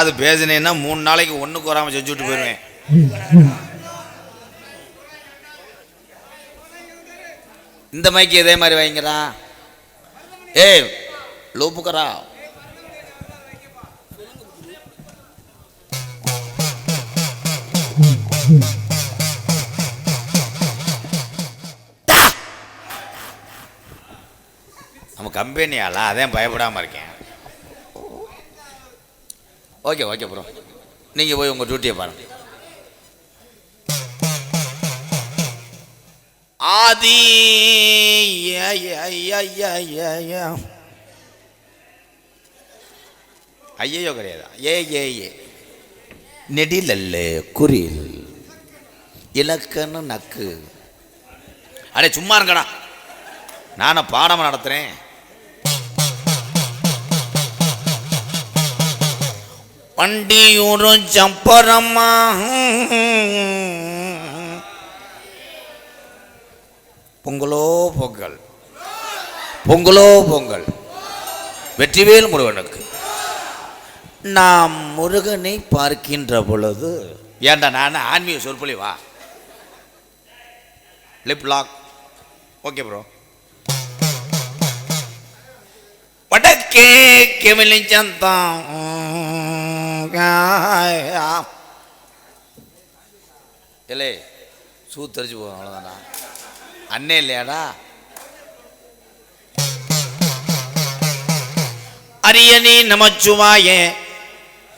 ஏதாவது பேசினேன்னா 3 நாளைக்கு ஒன்றுக்கு வராமல் செஞ்சு விட்டு போயிடுவேன். இந்த மைக்கு இதே மாதிரி வைங்கிறா. ஏய் லூப்புக்கரா, நம்ம கம்பெனியால அதான் பயப்படாமல் இருக்கேன். ஓகே ஓகே ப்ரோ, நீங்கள் போய் உங்கள் டியூட்டியை பாருங்கள். ஆதி ஐயோ கிடையாது. ஏ நெடிலல்ல குறில் இலக்கணு நக்கு. அடே சும்மா இருக்கடா, நானும் பாடம் நடத்துகிறேன். பண்டியூரு சம்பரம்மா பொங்கலோ பொங்கல், பொங்கலோ பொங்கல், வெற்றிவேல் முருகனுக்கு. நாம் முருகனை பார்க்கின்ற பொழுது, ஏண்டா நான் ஆன்மீக சொற்பொழிவா? Lip lock. Okay bro. வடக்கே கெமிலி சந்தம் இல்லை சூ தெரிச்சு போகும், அவ்வளோதானா? அண்ணே இல்லையாடா? அரியணி நமச்சுவாய,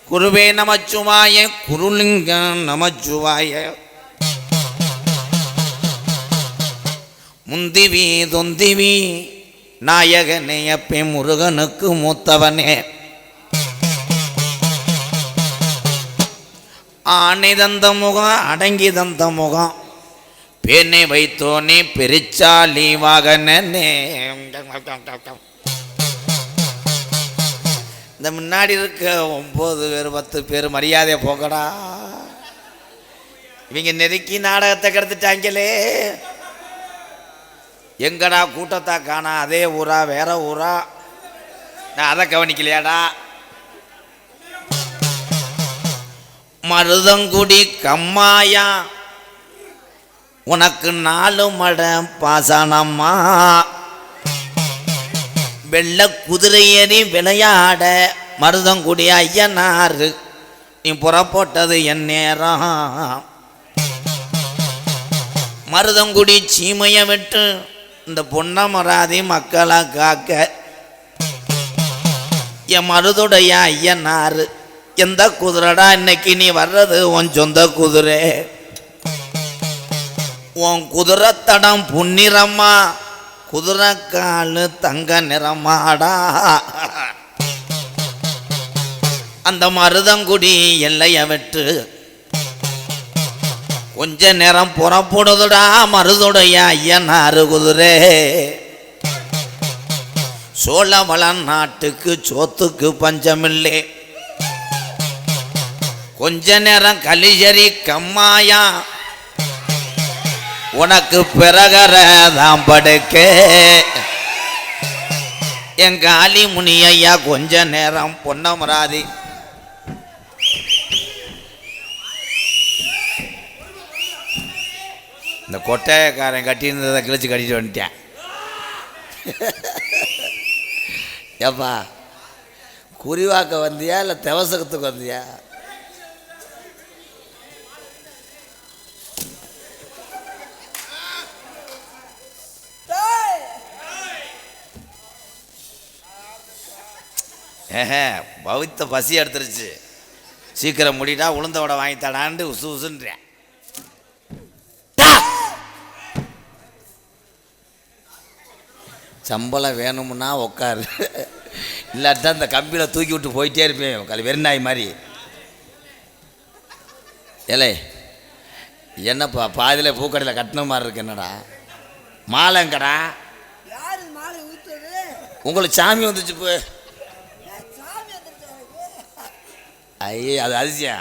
குருவே நமச்சுவாய, குருலிங்கம் நமச்சுவாய, முந்திவி தொந்திவி நாயகனே அப்பே முருகனுக்கு மூத்தவனே, ஆணை தந்த முகம் அடங்கி தந்த முகம், பேனை வைத்தோனே பெருச்சாலி வாகனே. இந்த முன்னாடி இருக்க 9 பேர் 10 பேர் மரியாதையை போக்கடா. இவங்க நெருக்கி நாடகத்தை கெடுத்துட்டாங்களே. எங்கடா கூட்டத்தை காணா? அதே ஊரா வேற ஊரா? நான் அதை கவனிக்கலையாடா. மருதங்குடி கம்மாயா உனக்கு 4 மட பாசனம்மா, வெள்ள குதிரையேறி விளையாட மருதங்குடி ஐயனாரு நீ புறப்பட்டது என் நேரம். மருதங்குடி சீமையை விட்டு இந்த பொன்னமராதி மக்களை காக்க என் மருதுடைய ஐயனாரு எந்த குதிரைடா இன்னைக்கு நீ வர்றது? உன் சொந்த குதிரை. உன் குதிரை தடம் புன்னிறமா, குதிரை காலு தங்க நிறமாடா. அந்த மருதங்குடி எல்லையை விட்டு கொஞ்ச நேரம் புறப்படுதுடா மருதுடைய ஐயனாரு குதிரை. சோழவள நாட்டுக்கு சோத்துக்கு பஞ்சமில்லை. கொஞ்ச நேரம் கலிஜரி கம்மாயா உனக்கு பிறகரதான் படுக்க. எங்க ஆலிமுனி ஐயா கொஞ்ச நேரம் பொன்னமராதி இந்த கொட்டையக்காரன் கட்டியிருந்ததை கிழிச்சு கட்டிட்டு வந்துட்டேன். ஏப்பா குறிவாக்க வந்தியா இல்லை தெவசகத்துக்கு வந்தியா? பவித்த பசி எடுத்துருச்சு. சீக்கிரம் முடிடா, உளுந்த வடை வாங்கி தடான்னு உசு உசுன்றேன். சம்பளம் வேணும்னா உட்காரு, இல்லாட்டா இந்த கம்பியில் தூக்கி விட்டு போயிட்டே இருப்பேன் வெறிநாய் மாதிரி. ஏலே என்னப்பா பாதியில் பூக்கடையில் கட்டின மாதிரி இருக்கு? என்னடா மாலைங்கடா? உங்களுக்கு சாமி வந்துச்சு போ. ஐயே அது அதிசயா.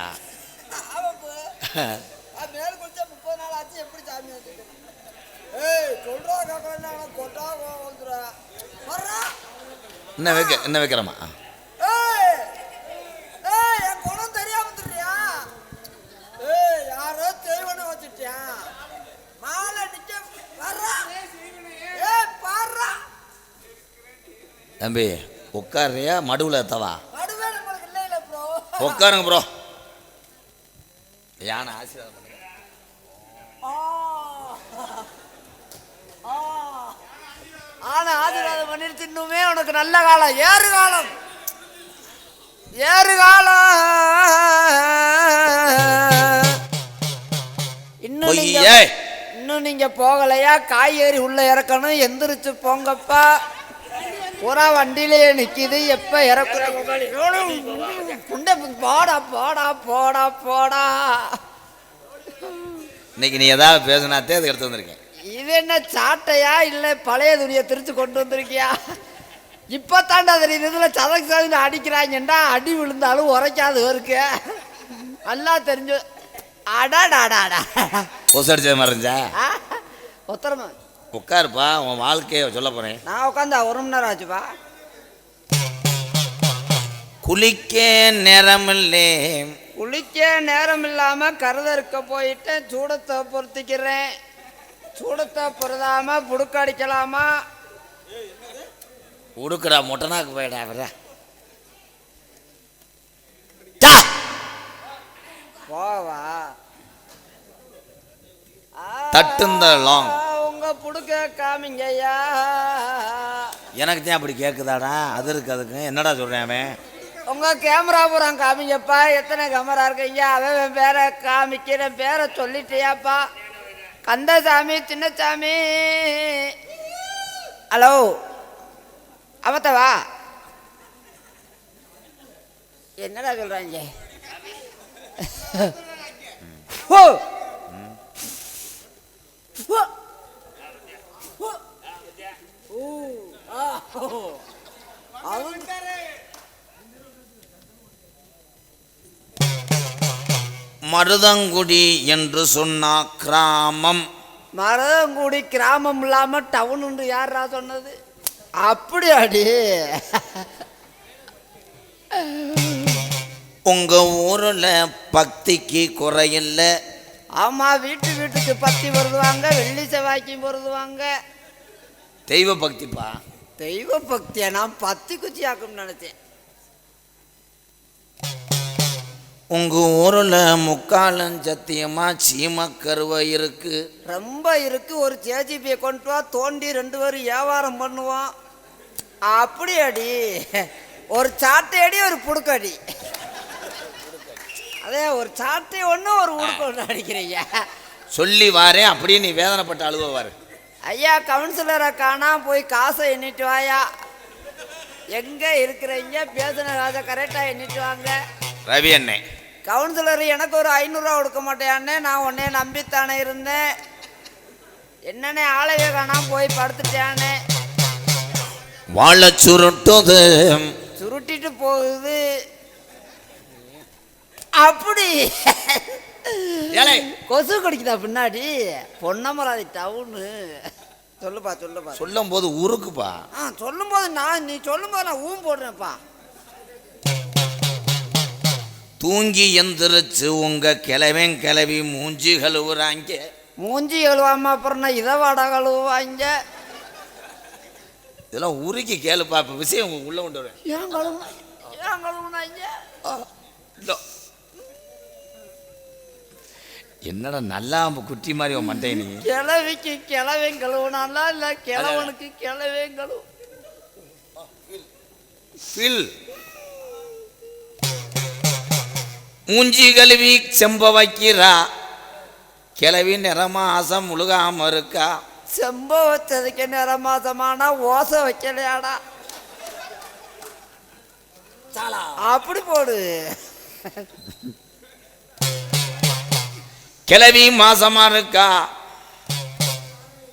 என்ன வைக்கிறமா? தம்பி உட்காரியா மடுவில் எத்தவா உட்காருங்க ப்ரோ. யானை ஆசீர்வாதம் பண்ணுங்க. ஆனா ஆசீர்வாதம் பண்ணிருச்சு. இன்னுமே உனக்கு நல்ல காலம், ஏறு காலம், ஏறு காலம். இன்னும் நீங்க போகலையா? காய்கறி உள்ள இறக்கணும். எந்திரிச்சு போங்கப்பா. பூரா வண்டியிலேயே நிக்குது. எப்ப இறக்குற? போடா போடா போடா போடா. இன்னைக்கு நீ ஏதாவது பேசினாத்தே அதை எடுத்து வந்திருக்கேன். இது என்ன சாட்டையா இல்ல பழைய துணியை திரிச்சு கொண்டு வந்திருக்கியா? இப்பத்தாண்டா தெரியுது. இதுல சதக்கு சதன்னு அடிக்கிறாங்கண்டா. அடி விழுந்தாலும் உரைக்காது இருக்கு. நல்லா தெரிஞ்சு. அடாடாடாடா கொசு அடிச்சது மாதிரி இருந்துச்சா? ஒத்தரமா உட்காருப்பா, உன் வாழ்க்கையை சொல்ல போறேன். நான் உட்காந்தா 1 மணி நேரம் ஆச்சுப்பா. குளிக்க நேரமில்லே. குளிக்க நேரம் இல்லாம கருதறுக்க போயிட்டேன். சூடத்தை பொறுத்திக்கிறேன். சூடத்தை பொருதாம புடுக்க அடிக்கலாமா? உடுக்குடா மொட்டனாக்கு போயிடா. வர போவா தட்டுந்த லாங். உங்க புடுக்க காமிங்கய்யா. எனக்கு தான் அப்படி கேட்குதாடா? அது இருக்கு. அதுக்கு என்னடா சொல்றேன் அவன்? உங்க கேமரா பூரா காமிங்கப்பா. எத்தனை கேமரா இருக்கீங்க? அவன் பேரை காமிக்கிறேன். பேரை சொல்லிட்டியாப்பா? கந்தசாமி, சின்னசாமி. ஹலோ அவத்தவா? என்னடா சொல்றாங்க? மருதங்குடி என்று சொன்னா கிராமம். மருதங்குடி கிராமம் இல்லாம டவுன் உண்டு. யாரா சொன்னது? அப்படி அடி. உங்க ஊர்ல பக்திக்கு குறையில்ல. ஆமா, வீட்டுக்கு பத்தி பொருதுவாங்க. வெள்ளி செவ்வாய்க்கும் பொருதுவாங்க. தெய்வ பக்திப்பா. தெய்வ பக்தியா? நான் பத்தி குச்சி ஆக்கும் நினைச்சேன். உங்க ஊர்ல முக்காலம் சத்தியமா சீம கருவை இருக்கு. ரொம்ப இருக்கு. ஒரு ஜேஜிபியை கொண்டு வா, தோண்டி 2 பேரும் வியாபாரம் பண்ணுவோம். அப்படி அடி. ஒரு சாட்டை அடி, ஒரு புடுக்கடி. அதே ஒரு சாட்டை ஒன்று, ஒரு உடுக்க ஒன்று அடிக்கிறீங்க. சொல்லி வாரேன் அப்படியே நீ வேதனைப்பட்ட அழுவாரு. ஐயா கவுன்சிலரை காணா, போய் காசை எண்ணிட்டு வாயா. எங்க இருக்கிறீங்க? பேசின காசை கரெக்டாக எண்ணிட்டு வாங்க. ரவி அண்ணே, கவுன்சிலர் எனக்கு ஒரு 500 ரூபா கொடுக்க மாட்டேயானே. நான் உன்னைய நம்பித்தானே இருந்தேன். என்னன்னே ஆளையே காணாம போய் படுத்துட்டானே. வாழ சுருட்டுது, சுருட்டிட்டு போகுது. அப்படி கொசு கடிக்குதா பின்னாடி? பொன்னமராதி டவுனு. சொல்லுப்பா சொல்லுப்பா. சொல்லும் போது ஊருக்குப்பா. சொல்லும் போது நீ சொல்லும் போது நான் ஊம் போடுறேன்ப்பா. தூங்கி எந்திரிச்சு உங்க கிளவி மூஞ்சி கழுவுறாங்க. மூஞ்சி கழுவாம அப்புறம் நான் இதை வாடா கழுவாங்க. இதெல்லாம் உருக்கி கேளுப்பா. இப்ப விஷயம் உள்ள கொண்டு வரேன். ஏன் கழுவுனாங்க? என்னடா நல்லா குட்டி மாதிரி மண்டை. நீ கிளவிக்கு கிளவன் கழுவுனால இல்ல கிழவனுக்கு கிளவன் கழுவு. மூஞ்சி கழுவி செம்ப வைக்கிறா. கிளவி நிறமாசம் முழுகாம இருக்கா. செம்ப வச்சதுக்கு நிறமாசமானா ஓசை வைக்கலையாடா? அப்படி போடு. கிளவி மாசமா இருக்கா.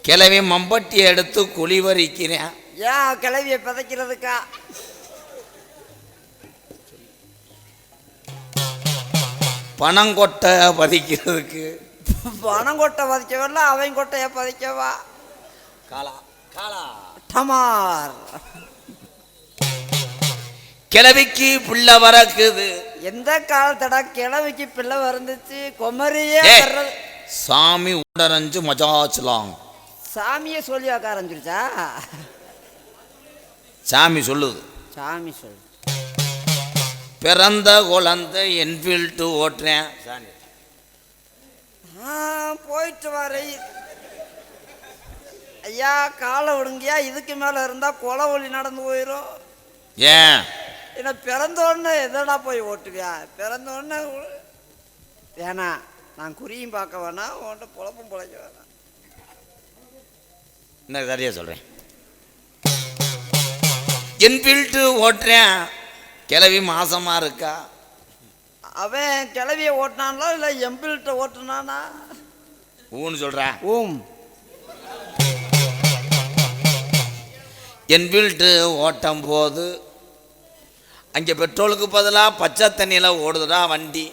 கிளவி மம்பட்டி எடுத்து குழி வரிக்கிறேன். ஏன் கிளவியை பதைக்கிறதுக்கா? பணங்கொட்டை பதிக்கிறதுக்கு. பணங்கொட்டை பதிக்கவா? அவன் கொட்டைய பதிக்கவா? காலா காலா டமார். கிளவிக்கு பிள்ளை வரக்குது. எந்த காலத்தடா கிழவிக்கு பிள்ளை வந்துச்சு? குமரியே சாமி உடரஞ்சு மஜாச்சலாம். சாமியை சொல்லி ஆக்க ஆரம்பிச்சிருச்சா? சாமி சொல்லுது. சாமி சொல்லு. பிறந்த குழந்தை என்ஃபீல்டு ஓட்டுறேன். போயிட்டு வர ஐயா, காலை விடுங்கய்யா. இதுக்கு மேலே இருந்தால் கொலை ஒளி நடந்து போயிடும். ஏன் என்ன பிறந்தோடனே எதடா போய் ஓட்டுவியா? பிறந்தோடனே வேணா, நான் குறியும் பார்க்க வேணாம், உன்கிட்ட பொழப்பும் பொழைக்க வேணாம். என்ன சரியா சொல்கிறேன். என்ஃபீல்டு ஓட்டுறேன், கிளவி மாசமாக இருக்கா. அவன் கிளவியை ஓட்டினான்ல இல்லை எம்பிள்கிட்ட ஓட்டுனானா? ஊன்னு சொல்கிறா. என்ஃபீல்டு ஓட்டும் போது அங்கே பெட்ரோலுக்கு பதிலாக பச்சை தண்ணியில் ஓடுதுடா வண்டி.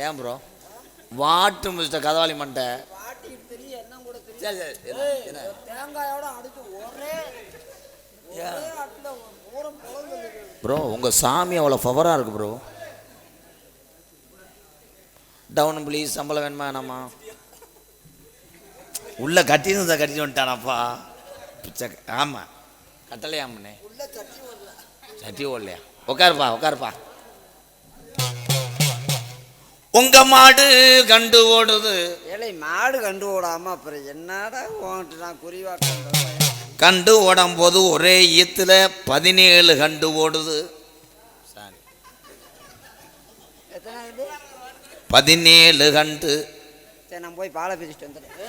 ஏன் ப்ரோ வாட்டு மிஸ்டர் கதவாளி மண்டை தேங்காயோட அடிச்சு ஒரே ப்ரோ. உங்கள் சாமி அவ்வளோ பவராக இருக்கு ப்ரோ. Down please. சம்பளம் வேணுமா வேணாமா? உள்ள கட்டின்னு கட்டிட்டு வந்துட்டானாப்பா. பிச்சை. ஆமாம் கட்டலையாமண்ணே. சட்டி ஓடலையா? உட்காருப்பா உட்காருப்பா. உங்க மாடு கண்டு ஓடுது. ஏழை மாடு கண்டு ஓடாம அப்புறம் என்னடா உன்கிட்ட நான் குறிவாக்க. கண்டு ஓடும் போது ஒரே ஈத்துல 17 கண்டு ஓடுது. 17 கண்டு. சரி, நான் போய் பாலை பிரிச்சுட்டு வந்துடுறேன்.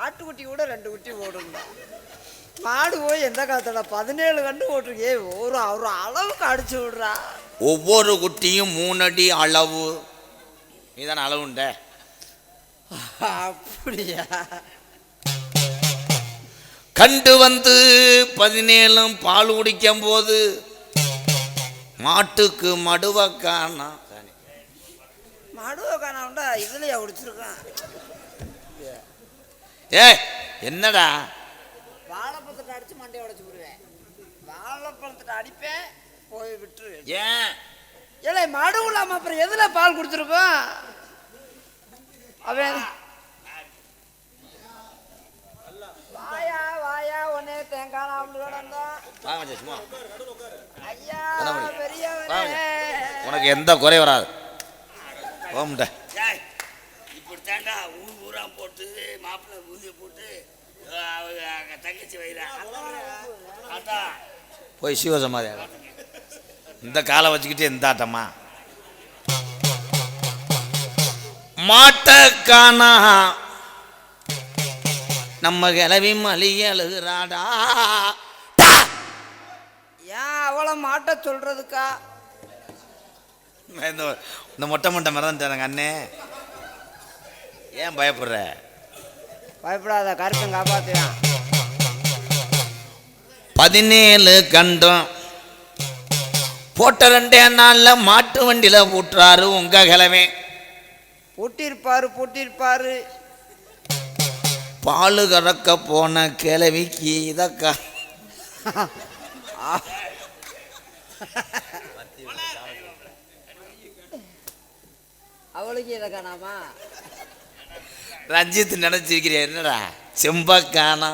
ஆட்டுக்குட்டி கூட 2 குட்டி ஓடுங்க. மாடு போய் எந்த காலத்தோட 17 கண்டு ஓட்டுருக்கே. ஒரு அளவுக்கு அடிச்சு விடுறா. ஒவ்வொரு குட்டியும் 3 அடி அளவு. நீதான அளவுண்ட. அப்படியா? கண்டு வந்து 17 பால் குடிக்கும் போது மாட்டுக்கு மடுவை காணா. மடுவை காணாண்டா இதுலயா குடிச்சிருக்கான்? ஏ என்னடா? வாழைப்பழத்தை அடிச்சு மண்டையை உடைச்சு விடுவேன். வாழைப்பழத்தை அடிப்பேன், போய் விட்டுரு. ஏன் ஏழை மடு இல்லாம அப்புறம் எதுல பால் குடிச்சிருக்கோம்? அவன் வாயா வாயா உன்னே தேங்காய் ஐயா பெரியவனே. உனக்கு எந்த குறை வராது. ஓம்ட இப்படி தாண்டா ஊரா போட்டு மாப்பிள்ளை ஊதிய போட்டு தங்கச்சி வைறான். போய் சிவசமாதி இந்த காலை வச்சுக்கிட்டு எந்த ஆட்டமா? மாட்டை காணா நம்ம கிளவி மலிய அழுகிறாடா. ஏன் அவளை மாட்ட சொல்றதுக்கா? இந்த மொட்டை மொட்டை மறந்துட்டாங்க அண்ணே. ஏன் பயப்படுற? பயப்படாத, கருப்பன் காப்பாத்துவான். 17 கண்டம் போட்ட 2 நாளில் மாட்டு வண்டியில் பூட்டுறாரு உங்க கிழமை. பூட்டிருப்பாரு. பால் கறக்க போன கிழவிக்கு இதக்கா அவளுக்கு இதை காணாமா? ரஞ்சித் நினைச்சிருக்கிற என்னடா செம்பக்கானா?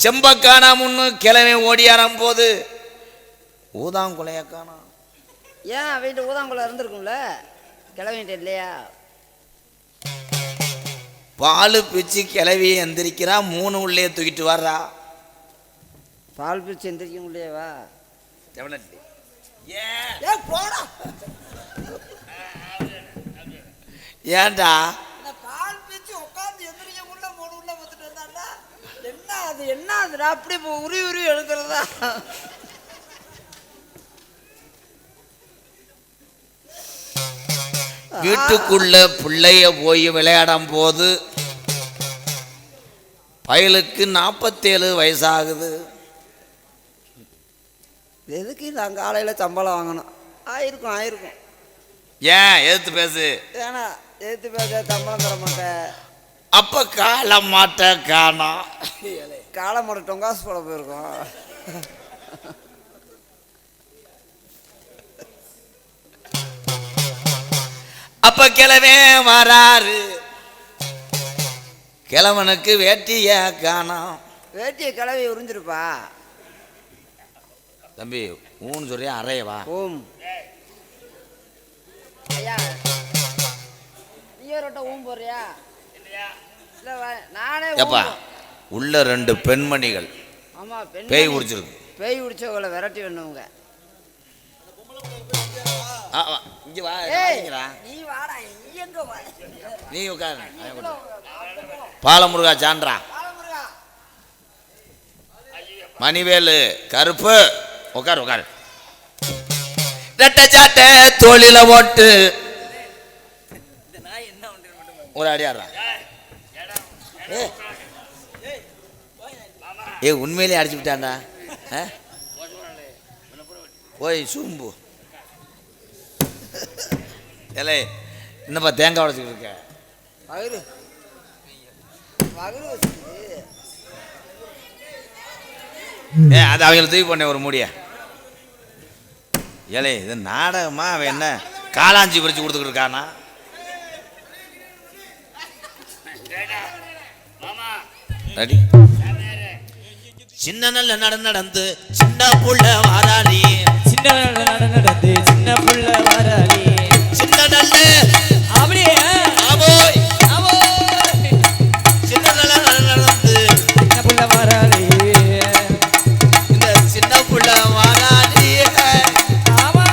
செம்பக்கானா முன்னு கிழமை ஓடியாரம் போது ஊதாங்குலைய காணா. ஏன் அவன்கிட்ட ஊதாங்குள்ள இருந்திருக்கும்ல, கிளவிட்ட இல்லையா? பால் பிச்சு கிளவியை எந்திரிக்கிறா, 3 உள்ளே தூக்கிட்டு வர்றா. பால் பிச்சு எந்திரிக்க முடியவா? ஏன்டா பால் பிச்சு உட்காந்து எந்திரிக்க உள்ள 3 உள்ள வந்துட்டு வந்தாண்டா. என்ன அதுடா அப்படி உருவி எடுக்கிறதா? வீட்டுக்குள்ள பிள்ளைய போய் விளையாடும் போது பயலுக்கு 47 வயசாகுது. எதுக்கு நான் காலையில் சம்பளம் வாங்கணும்? ஆயிருக்கும். ஏன் எதிர்த்து பேசு? ஏன்னா எதிர்த்து பேச சம்பளம் தர மாட்டேன். அப்ப காலை மாட்ட காணோம். காலை மாட்ட டொங்காசு போட போயிருக்கோம். அப்ப கிழவே வராரு. கிழவனுக்கு வேட்டிய காணோம். வேட்டிய கிளவி உறிஞ்சிருப்பா. தம்பி ஊன்னு சொல்றியா அறையவா? ஓம் ஐயா நீ ஒரு ஊம் போறியா? இல்ல நானே எப்பா உள்ள 2 பெண்மணிகள். ஆமா பேய் குடிச்சிருக்கு. பேய் குடிச்சவங்களை விரட்டி வேணுங்க. இங்க வா. நீ வாடா. எங்க வா? நீ உட்காரு. பாலமுருகா சான்றா மணிவேலு கருப்பு உட்காரு உட்காரு. ரெட்டை சாட்டை தோளில ஓட்டு ஒரு அடியாடுறா. உண்மையிலே அடிச்சு விட்டான்டா. போய் சூம்பு. ஏலே என்னப்பா தேங்காய் உடைச்சிக்கிட்டு இருக்க? வகுறு அது அவங்கள தூக்கி பண்ண ஒரு முடிய. ஏலே இது நாடகமா? அவன் என்ன காளாஞ்சி பிரிச்சு கொடுத்துக்கிட்டு இருக்கானா? சின்ன நல்ல நடந்து சின்ன புள்ள வாராளி. சின்ன நடந்து சின்ன புள்ள வாராளி. சின்ன நல்ல அப்படியே ஆபோய் ஆபோய். சின்ன நல்ல நடந்து சின்ன புள்ள வாராளி. இந்த சின்ன புள்ள வாராளி. ஆமா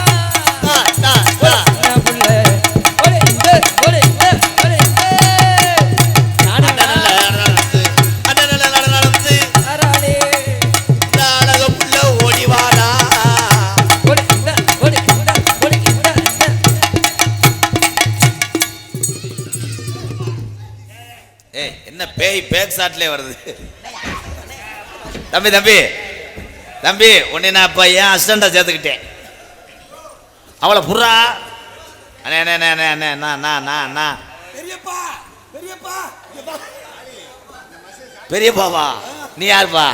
சின்ன புள்ள ஒரு இந்த ஒரு இந்த ஒரு இந்த நடந்து வாராளி. இந்த அழக புள்ள ஓடி வாரா. ஒரு இந்த ஒரு இந்த ஒரு இந்த. ஏய் என்ன பேய் பேக் ஷாட்லயே வருது. தம்பி தம்பி தம்பி உன்னை நான் இப்போ ஏன் அசிஸ்டண்டா சேர்த்துக்கிட்டேன். அவளை புறா. அண்ணே அண்ணே அண்ணே அண்ணே அண்ணா பெரியப்பாவா? நீ யாருப்பா?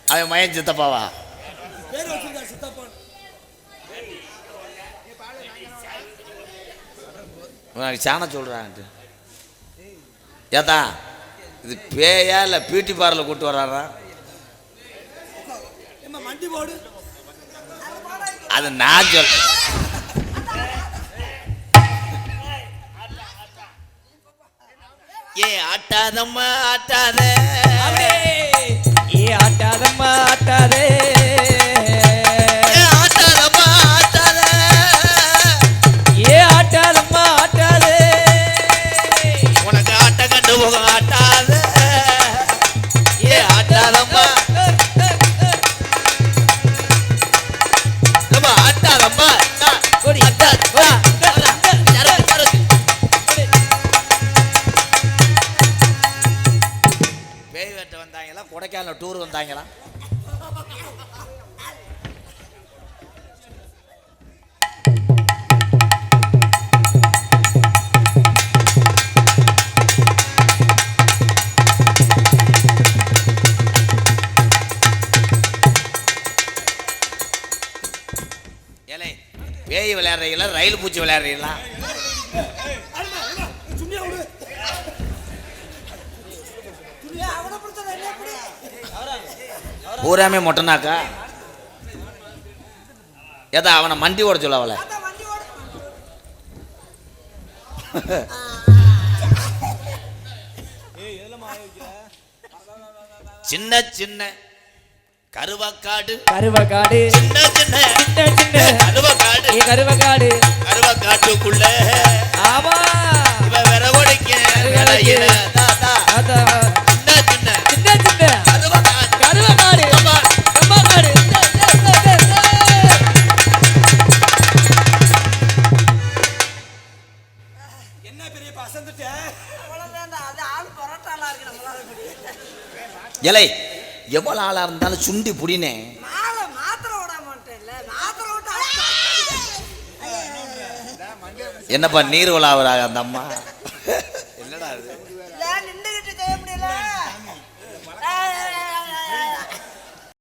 அவன் மயன் சித்தப்பாவா? உனக்கு சாண சொல்றான்ட்டு. ஏதா இது பேயா இல்லை பியூட்டி பார்லர் கூட்டு வர்றாரா? அது நான் சொல். ஏ ஆட்டாதம்மா ஆட்டாத. ஏ ஆட்டாதம்மா ஆட்டாதே. ஆட்டாதம்மா ஆட்டாத. ஏ ஆட்டாதம்மா ஆட்டாதே. உனக்கு ஆட்ட கண்டு போக ஆட்டாத. ஏ ஆட்டாதம்மா ஆட்டாதம்மா. பேய் வேட்டை வந்தாங்களா? கொடைக்கானல டூர் வந்தாங்களா? ஏலே பேய் விளையாடுறீங்களா ரயில் பூச்சி விளையாடுறீங்களா? பூராமே மொட்டனாக்கா? ஏதா அவனை மண்டி ஓட சொல்ல அவளை. சின்ன சின்ன கருவக்காடு கருவக்காடு சின்ன சின்ன சின்ன சின்ன கருவக்காடு. ஏ கருவக்காடு கருவக்காட்டுக்குள்ள ஆமா இவ விறகுடைக்க விளையில தாத்தா. அதா சின்ன சின்ன சின்ன சின்ன கருவக்காடு. கருவக்காடு அம்மா. கம்மாக்காடு. என்ன பெரிய பசந்துட்ட இலை எவ்வளவு ஆளா இருந்தாலும் சுண்டி புடினே. என்னப்பா நீர் விழாவராக அந்த அம்மா? என்னடா அது?